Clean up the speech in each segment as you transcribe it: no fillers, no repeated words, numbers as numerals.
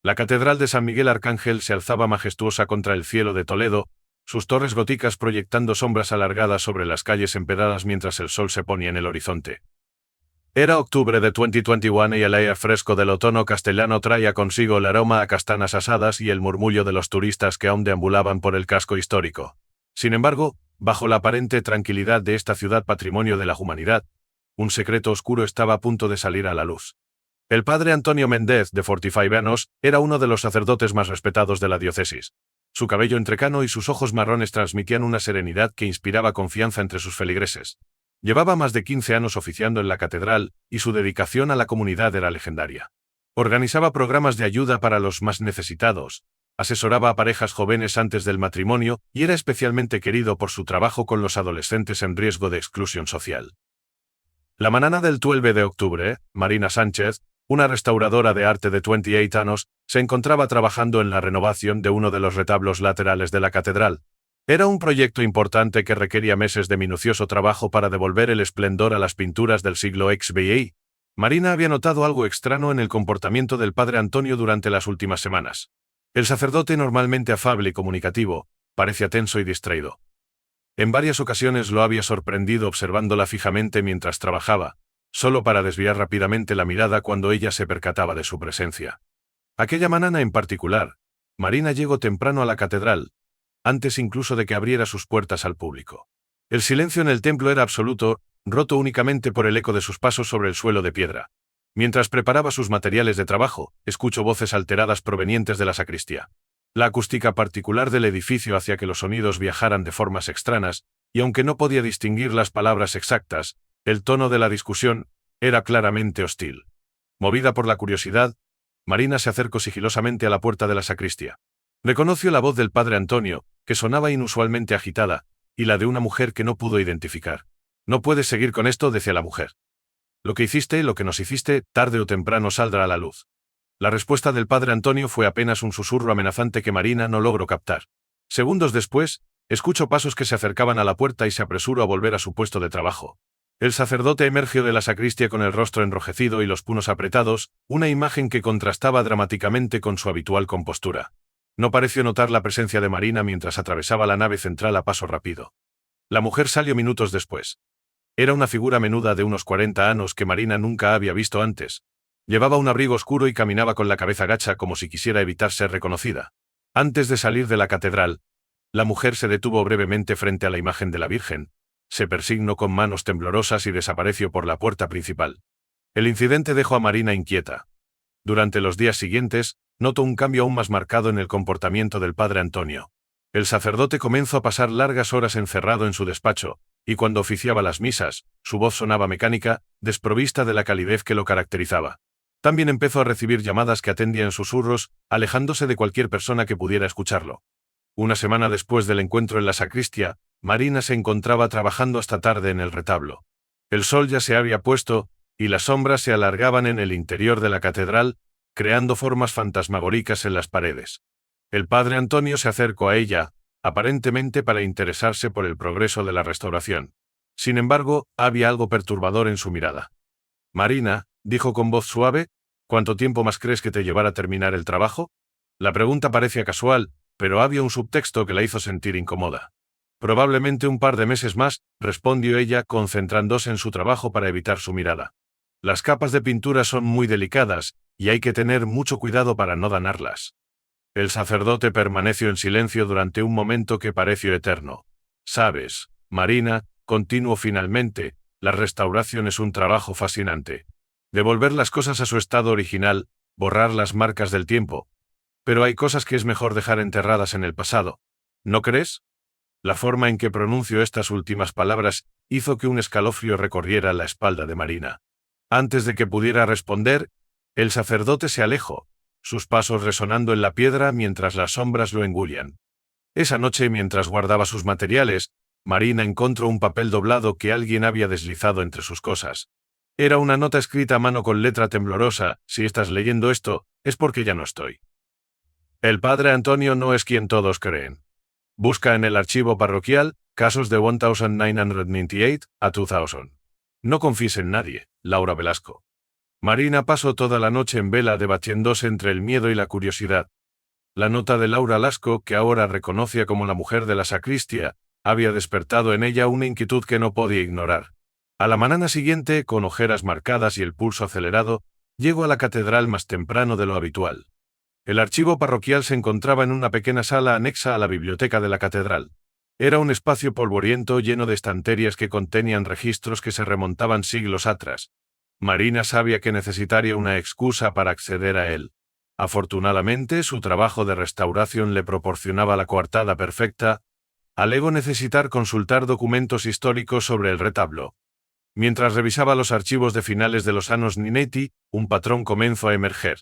La Catedral de San Miguel Arcángel se alzaba majestuosa contra el cielo de Toledo, sus torres góticas proyectando sombras alargadas sobre las calles empedradas mientras el sol se ponía en el horizonte. Era octubre de 2021 y el aire fresco del otoño castellano traía consigo el aroma a castanas asadas y el murmullo de los turistas que aún deambulaban por el casco histórico. Sin embargo, bajo la aparente tranquilidad de esta ciudad patrimonio de la humanidad, un secreto oscuro estaba a punto de salir a la luz. El padre Antonio Méndez, de 45 años, era uno de los sacerdotes más respetados de la diócesis. Su cabello entrecano y sus ojos marrones transmitían una serenidad que inspiraba confianza entre sus feligreses. Llevaba más de 15 años oficiando en la catedral, y su dedicación a la comunidad era legendaria. Organizaba programas de ayuda para los más necesitados, asesoraba a parejas jóvenes antes del matrimonio y era especialmente querido por su trabajo con los adolescentes en riesgo de exclusión social. La mañana del 12 de octubre, Marina Sánchez, una restauradora de arte de 28 años, se encontraba trabajando en la renovación de uno de los retablos laterales de la catedral. Era un proyecto importante que requería meses de minucioso trabajo para devolver el esplendor a las pinturas del siglo XVI. Marina había notado algo extraño en el comportamiento del padre Antonio durante las últimas semanas. El sacerdote, normalmente afable y comunicativo, parecía tenso y distraído. En varias ocasiones lo había sorprendido observándola fijamente mientras trabajaba, solo para desviar rápidamente la mirada cuando ella se percataba de su presencia. Aquella mañana en particular, Marina llegó temprano a la catedral, antes incluso de que abriera sus puertas al público. El silencio en el templo era absoluto, roto únicamente por el eco de sus pasos sobre el suelo de piedra. Mientras preparaba sus materiales de trabajo, escuchó voces alteradas provenientes de la sacristía. La acústica particular del edificio hacía que los sonidos viajaran de formas extrañas, y aunque no podía distinguir las palabras exactas, el tono de la discusión era claramente hostil. Movida por la curiosidad, Marina se acercó sigilosamente a la puerta de la sacristía. Reconoció la voz del padre Antonio, que sonaba inusualmente agitada, y la de una mujer que no pudo identificar. «No puedes seguir con esto», decía la mujer. «Lo que hiciste, lo que nos hiciste, tarde o temprano saldrá a la luz». La respuesta del padre Antonio fue apenas un susurro amenazante que Marina no logró captar. Segundos después, escuchó pasos que se acercaban a la puerta y se apresuró a volver a su puesto de trabajo. El sacerdote emergió de la sacristía con el rostro enrojecido y los puños apretados, una imagen que contrastaba dramáticamente con su habitual compostura. No pareció notar la presencia de Marina mientras atravesaba la nave central a paso rápido. La mujer salió minutos después. Era una figura menuda de unos 40 años que Marina nunca había visto antes. Llevaba un abrigo oscuro y caminaba con la cabeza gacha como si quisiera evitar ser reconocida. Antes de salir de la catedral, la mujer se detuvo brevemente frente a la imagen de la Virgen, se persignó con manos temblorosas y desapareció por la puerta principal. El incidente dejó a Marina inquieta. Durante los días siguientes, notó un cambio aún más marcado en el comportamiento del padre Antonio. El sacerdote comenzó a pasar largas horas encerrado en su despacho, y cuando oficiaba las misas, su voz sonaba mecánica, desprovista de la calidez que lo caracterizaba. También empezó a recibir llamadas que atendía en susurros, alejándose de cualquier persona que pudiera escucharlo. Una semana después del encuentro en la sacristía, Marina se encontraba trabajando hasta tarde en el retablo. El sol ya se había puesto, y las sombras se alargaban en el interior de la catedral, creando formas fantasmagóricas en las paredes. El padre Antonio se acercó a ella, aparentemente para interesarse por el progreso de la restauración. Sin embargo, había algo perturbador en su mirada. «Marina», dijo con voz suave, «¿cuánto tiempo más crees que te llevará a terminar el trabajo?» La pregunta parecía casual, pero había un subtexto que la hizo sentir incómoda. «Probablemente un par de meses más», respondió ella, concentrándose en su trabajo para evitar su mirada. «Las capas de pintura son muy delicadas, y hay que tener mucho cuidado para no dañarlas». El sacerdote permaneció en silencio durante un momento que pareció eterno. «Sabes, Marina», continuó finalmente, «la restauración es un trabajo fascinante. Devolver las cosas a su estado original, borrar las marcas del tiempo. Pero hay cosas que es mejor dejar enterradas en el pasado. ¿No crees?» La forma en que pronunció estas últimas palabras hizo que un escalofrío recorriera la espalda de Marina. Antes de que pudiera responder, el sacerdote se alejó, sus pasos resonando en la piedra mientras las sombras lo engullían. Esa noche, mientras guardaba sus materiales, Marina encontró un papel doblado que alguien había deslizado entre sus cosas. Era una nota escrita a mano con letra temblorosa: «Si estás leyendo esto, es porque ya no estoy. El padre Antonio no es quien todos creen. Busca en el archivo parroquial, casos de 1998 a 2000. No confíes en nadie, Laura Velasco». Marina pasó toda la noche en vela debatiéndose entre el miedo y la curiosidad. La nota de Laura Lasco, que ahora reconocía como la mujer de la sacristía, había despertado en ella una inquietud que no podía ignorar. A la mañana siguiente, con ojeras marcadas y el pulso acelerado, llegó a la catedral más temprano de lo habitual. El archivo parroquial se encontraba en una pequeña sala anexa a la biblioteca de la catedral. Era un espacio polvoriento lleno de estanterías que contenían registros que se remontaban siglos atrás. Marina sabía que necesitaría una excusa para acceder a él. Afortunadamente, su trabajo de restauración le proporcionaba la coartada perfecta. Alegó necesitar consultar documentos históricos sobre el retablo. Mientras revisaba los archivos de finales de los años 90, un patrón comenzó a emerger.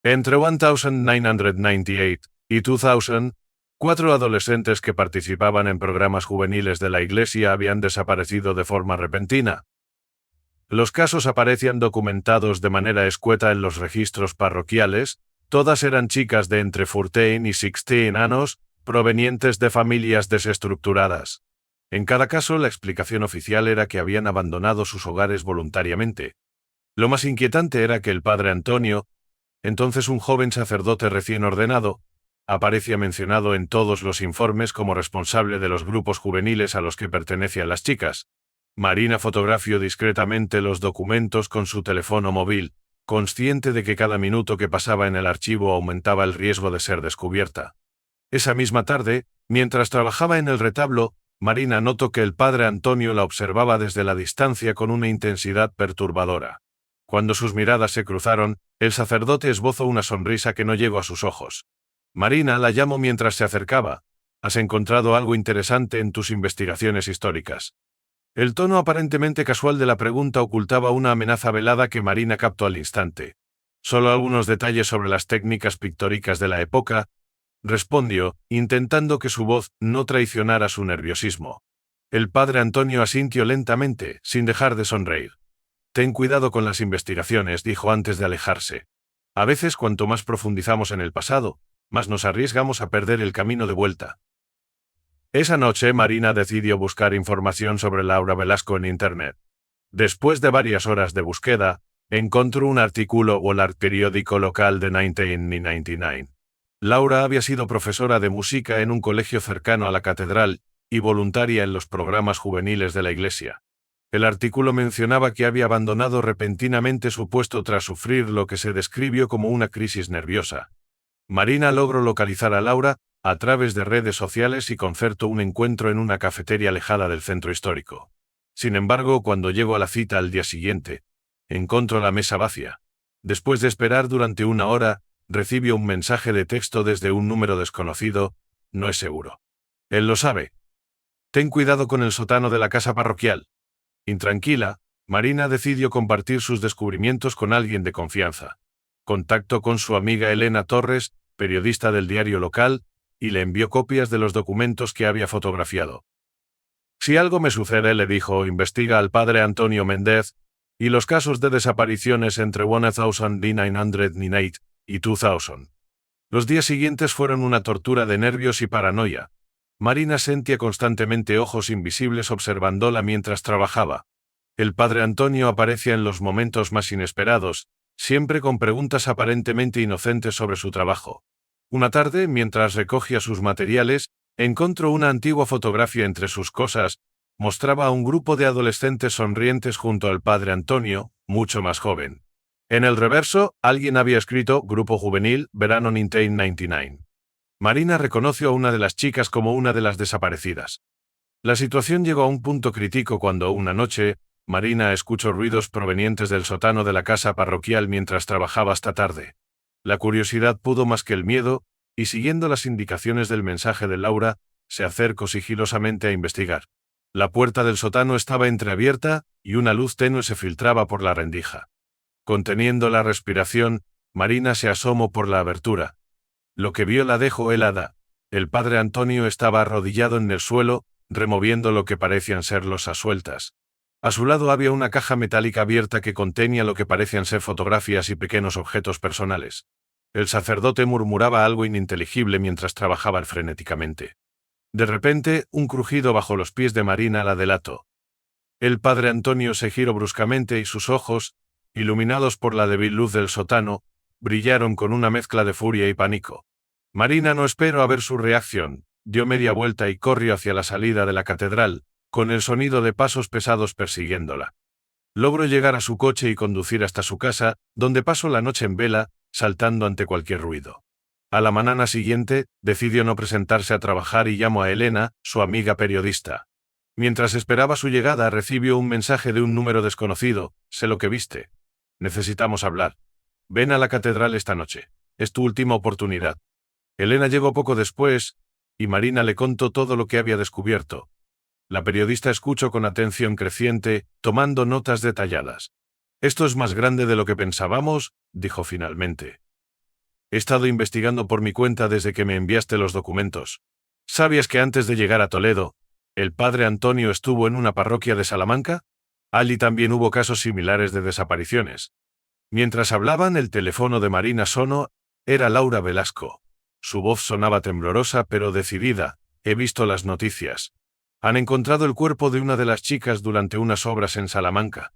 Entre 1998 y 2000, 4 adolescentes que participaban en programas juveniles de la iglesia habían desaparecido de forma repentina. Los casos aparecían documentados de manera escueta en los registros parroquiales. Todas eran chicas de entre 14 y 16 años, provenientes de familias desestructuradas. En cada caso, la explicación oficial era que habían abandonado sus hogares voluntariamente. Lo más inquietante era que el padre Antonio, entonces un joven sacerdote recién ordenado, aparecía mencionado en todos los informes como responsable de los grupos juveniles a los que pertenecían las chicas. Marina fotografió discretamente los documentos con su teléfono móvil, consciente de que cada minuto que pasaba en el archivo aumentaba el riesgo de ser descubierta. Esa misma tarde, mientras trabajaba en el retablo, Marina notó que el padre Antonio la observaba desde la distancia con una intensidad perturbadora. Cuando sus miradas se cruzaron, el sacerdote esbozó una sonrisa que no llegó a sus ojos. Marina, la llamó mientras se acercaba. ¿Has encontrado algo interesante en tus investigaciones históricas? El tono aparentemente casual de la pregunta ocultaba una amenaza velada que Marina captó al instante. Solo algunos detalles sobre las técnicas pictóricas de la época, respondió, intentando que su voz no traicionara su nerviosismo. El padre Antonio asintió lentamente, sin dejar de sonreír. Ten cuidado con las investigaciones, dijo antes de alejarse. A veces, cuanto más profundizamos en el pasado, más nos arriesgamos a perder el camino de vuelta. Esa noche Marina decidió buscar información sobre Laura Velasco en Internet. Después de varias horas de búsqueda, encontró un artículo en el periódico local de 1999. Laura había sido profesora de música en un colegio cercano a la catedral y voluntaria en los programas juveniles de la iglesia. El artículo mencionaba que había abandonado repentinamente su puesto tras sufrir lo que se describió como una crisis nerviosa. Marina logró localizar a Laura a través de redes sociales y concertó un encuentro en una cafetería alejada del centro histórico. Sin embargo, cuando llegó a la cita al día siguiente, encontró la mesa vacía. Después de esperar durante una hora, recibió un mensaje de texto desde un número desconocido. No es seguro. Él lo sabe. Ten cuidado con el sótano de la casa parroquial. Intranquila, Marina decidió compartir sus descubrimientos con alguien de confianza. Contactó con su amiga Elena Torres, periodista del diario local, y le envió copias de los documentos que había fotografiado. Si algo me sucede, le dijo, investiga al padre Antonio Méndez y los casos de desapariciones entre 1998 y 2000. Los días siguientes fueron una tortura de nervios y paranoia. Marina sentía constantemente ojos invisibles observándola mientras trabajaba. El padre Antonio aparecía en los momentos más inesperados, siempre con preguntas aparentemente inocentes sobre su trabajo. Una tarde, mientras recogía sus materiales, encontró una antigua fotografía entre sus cosas. Mostraba a un grupo de adolescentes sonrientes junto al padre Antonio, mucho más joven. En el reverso, alguien había escrito Grupo Juvenil, verano 1999. Marina reconoció a una de las chicas como una de las desaparecidas. La situación llegó a un punto crítico cuando una noche, Marina escuchó ruidos provenientes del sótano de la casa parroquial mientras trabajaba hasta tarde. La curiosidad pudo más que el miedo, y siguiendo las indicaciones del mensaje de Laura, se acercó sigilosamente a investigar. La puerta del sótano estaba entreabierta, y una luz tenue se filtraba por la rendija. Conteniendo la respiración, Marina se asomó por la abertura. Lo que vio la dejó helada. El padre Antonio estaba arrodillado en el suelo, removiendo lo que parecían ser losas sueltas. A su lado había una caja metálica abierta que contenía lo que parecían ser fotografías y pequeños objetos personales. El sacerdote murmuraba algo ininteligible mientras trabajaba frenéticamente. De repente, un crujido bajo los pies de Marina la delató. El padre Antonio se giró bruscamente y sus ojos, iluminados por la débil luz del sótano, brillaron con una mezcla de furia y pánico. Marina no esperó a ver su reacción, dio media vuelta y corrió hacia la salida de la catedral, con el sonido de pasos pesados persiguiéndola. Logró llegar a su coche y conducir hasta su casa, donde pasó la noche en vela, saltando ante cualquier ruido. A la mañana siguiente, decidió no presentarse a trabajar y llamó a Elena, su amiga periodista. Mientras esperaba su llegada, recibió un mensaje de un número desconocido: sé lo que viste. Necesitamos hablar. Ven a la catedral esta noche. Es tu última oportunidad. Elena llegó poco después, y Marina le contó todo lo que había descubierto. La periodista escuchó con atención creciente, tomando notas detalladas. Esto es más grande de lo que pensábamos, dijo finalmente. He estado investigando por mi cuenta desde que me enviaste los documentos. ¿Sabías que antes de llegar a Toledo, el padre Antonio estuvo en una parroquia de Salamanca? Allí también hubo casos similares de desapariciones. Mientras hablaban, el teléfono de Marina sonó. Era Laura Velasco. Su voz sonaba temblorosa pero decidida. He visto las noticias. Han encontrado el cuerpo de una de las chicas durante unas obras en Salamanca.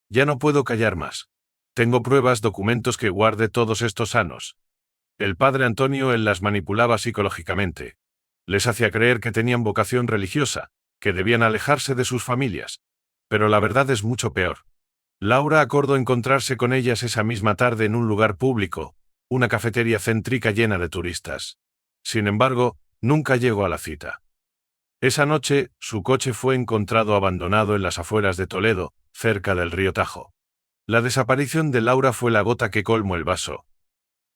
Ya no puedo callar más. Tengo pruebas, documentos que guardé todos estos años. El padre Antonio él las manipulaba psicológicamente. Les hacía creer que tenían vocación religiosa, que debían alejarse de sus familias. Pero la verdad es mucho peor. Laura acordó encontrarse con ellas esa misma tarde en un lugar público, una cafetería céntrica llena de turistas. Sin embargo, nunca llegó a la cita. Esa noche, su coche fue encontrado abandonado en las afueras de Toledo, cerca del río Tajo. La desaparición de Laura fue la gota que colmó el vaso.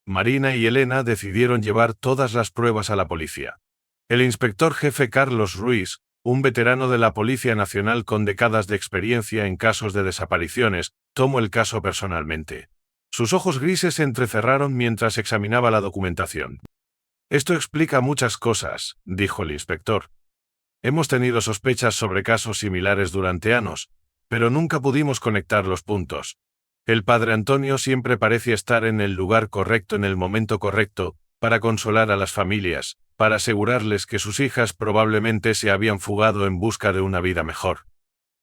Marina y Elena decidieron llevar todas las pruebas a la policía. El inspector jefe Carlos Ruiz, un veterano de la Policía Nacional con décadas de experiencia en casos de desapariciones, tomó el caso personalmente. Sus ojos grises se entrecerraron mientras examinaba la documentación. Esto explica muchas cosas, dijo el inspector. Hemos tenido sospechas sobre casos similares durante años, pero nunca pudimos conectar los puntos. El padre Antonio siempre parece estar en el lugar correcto en el momento correcto, para consolar a las familias, para asegurarles que sus hijas probablemente se habían fugado en busca de una vida mejor.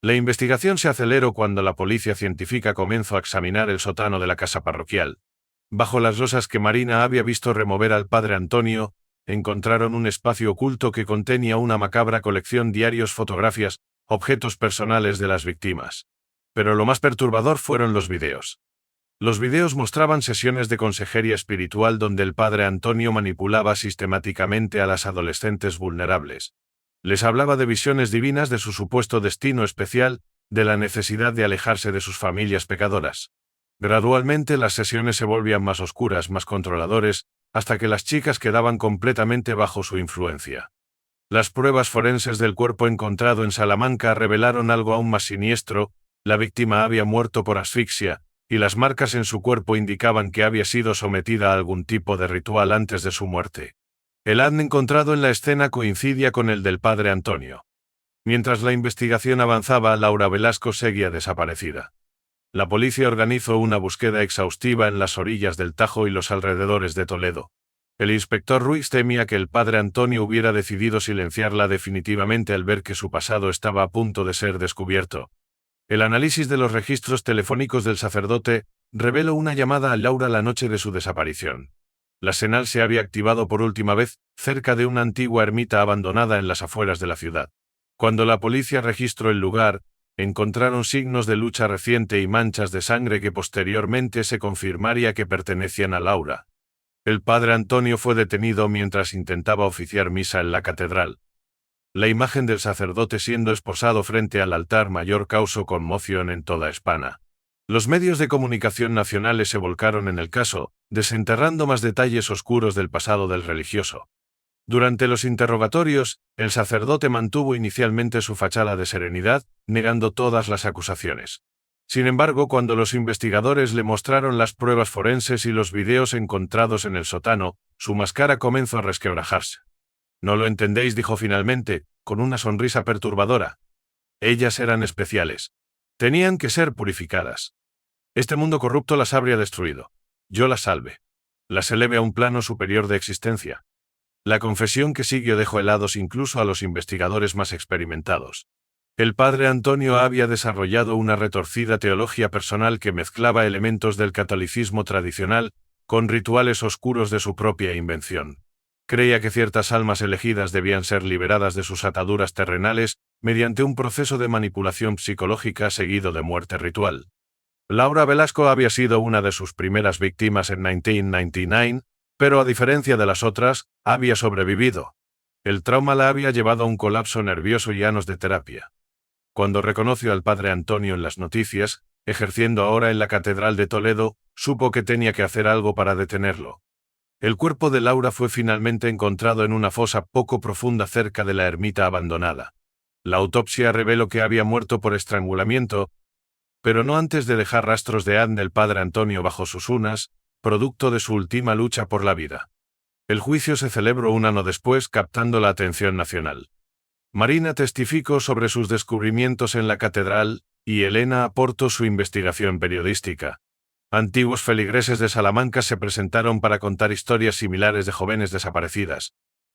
La investigación se aceleró cuando la policía científica comenzó a examinar el sótano de la casa parroquial. Bajo las losas que Marina había visto remover al padre Antonio, encontraron un espacio oculto que contenía una macabra colección de diarios, fotografías, objetos personales de las víctimas. Pero lo más perturbador fueron los videos. Los videos mostraban sesiones de consejería espiritual donde el padre Antonio manipulaba sistemáticamente a las adolescentes vulnerables. Les hablaba de visiones divinas de su supuesto destino especial, de la necesidad de alejarse de sus familias pecadoras. Gradualmente las sesiones se volvían más oscuras, más controladores, hasta que las chicas quedaban completamente bajo su influencia. Las pruebas forenses del cuerpo encontrado en Salamanca revelaron algo aún más siniestro. La víctima había muerto por asfixia, y las marcas en su cuerpo indicaban que había sido sometida a algún tipo de ritual antes de su muerte. El ADN encontrado en la escena coincidía con el del padre Antonio. Mientras la investigación avanzaba, Laura Velasco seguía desaparecida. La policía organizó una búsqueda exhaustiva en las orillas del Tajo y los alrededores de Toledo. El inspector Ruiz temía que el padre Antonio hubiera decidido silenciarla definitivamente al ver que su pasado estaba a punto de ser descubierto. El análisis de los registros telefónicos del sacerdote reveló una llamada a Laura la noche de su desaparición. La señal se había activado por última vez, cerca de una antigua ermita abandonada en las afueras de la ciudad. Cuando la policía registró el lugar, encontraron signos de lucha reciente y manchas de sangre que posteriormente se confirmaría que pertenecían a Laura. El padre Antonio fue detenido mientras intentaba oficiar misa en la catedral. La imagen del sacerdote siendo esposado frente al altar mayor causó conmoción en toda España. Los medios de comunicación nacionales se volcaron en el caso, desenterrando más detalles oscuros del pasado del religioso. Durante los interrogatorios, el sacerdote mantuvo inicialmente su fachada de serenidad, negando todas las acusaciones. Sin embargo, cuando los investigadores le mostraron las pruebas forenses y los videos encontrados en el sótano, su máscara comenzó a resquebrajarse. «No lo entendéis», dijo finalmente, con una sonrisa perturbadora. Ellas eran especiales. Tenían que ser purificadas. Este mundo corrupto las habría destruido. Yo las salvé. Las eleve a un plano superior de existencia. La confesión que siguió dejó helados incluso a los investigadores más experimentados. El padre Antonio había desarrollado una retorcida teología personal que mezclaba elementos del catolicismo tradicional con rituales oscuros de su propia invención. Creía que ciertas almas elegidas debían ser liberadas de sus ataduras terrenales mediante un proceso de manipulación psicológica seguido de muerte ritual. Laura Velasco había sido una de sus primeras víctimas en 1999, pero a diferencia de las otras, había sobrevivido. El trauma la había llevado a un colapso nervioso y años de terapia. Cuando reconoció al padre Antonio en las noticias, ejerciendo ahora en la Catedral de Toledo, supo que tenía que hacer algo para detenerlo. El cuerpo de Laura fue finalmente encontrado en una fosa poco profunda cerca de la ermita abandonada. La autopsia reveló que había muerto por estrangulamiento, pero no antes de dejar rastros de ADN del padre Antonio bajo sus uñas, producto de su última lucha por la vida. El juicio se celebró un año después, captando la atención nacional. Marina testificó sobre sus descubrimientos en la catedral, y Elena aportó su investigación periodística. Antiguos feligreses de Salamanca se presentaron para contar historias similares de jóvenes desaparecidas.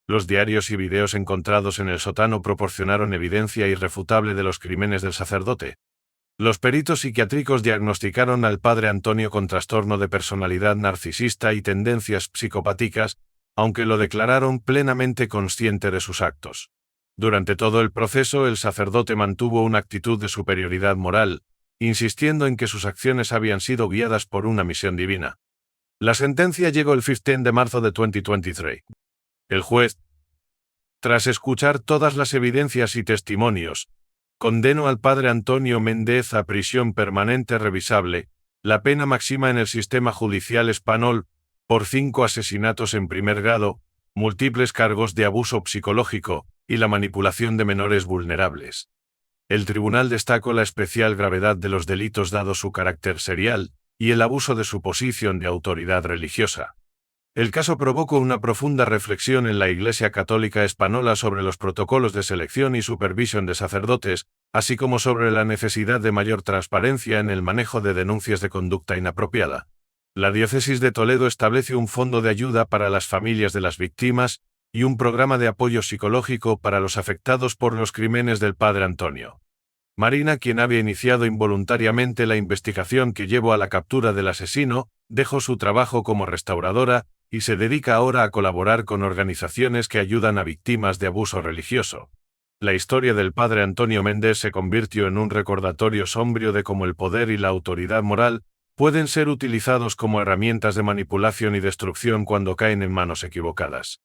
Los diarios y videos encontrados en el sótano proporcionaron evidencia irrefutable de los crímenes del sacerdote. Los peritos psiquiátricos diagnosticaron al padre Antonio con trastorno de personalidad narcisista y tendencias psicopáticas, aunque lo declararon plenamente consciente de sus actos. Durante todo el proceso, el sacerdote mantuvo una actitud de superioridad moral, insistiendo en que sus acciones habían sido guiadas por una misión divina. La sentencia llegó el 15 de marzo de 2023. El juez, tras escuchar todas las evidencias y testimonios, condenó al padre Antonio Méndez a prisión permanente revisable, la pena máxima en el sistema judicial español, por 5 asesinatos en primer grado, múltiples cargos de abuso psicológico y la manipulación de menores vulnerables. El tribunal destacó la especial gravedad de los delitos dado su carácter serial y el abuso de su posición de autoridad religiosa. El caso provocó una profunda reflexión en la Iglesia Católica Española sobre los protocolos de selección y supervisión de sacerdotes, así como sobre la necesidad de mayor transparencia en el manejo de denuncias de conducta inapropiada. La Diócesis de Toledo establece un fondo de ayuda para las familias de las víctimas y un programa de apoyo psicológico para los afectados por los crímenes del padre Antonio. Marina, quien había iniciado involuntariamente la investigación que llevó a la captura del asesino, dejó su trabajo como restauradora y se dedica ahora a colaborar con organizaciones que ayudan a víctimas de abuso religioso. La historia del padre Antonio Méndez se convirtió en un recordatorio sombrío de cómo el poder y la autoridad moral pueden ser utilizados como herramientas de manipulación y destrucción cuando caen en manos equivocadas.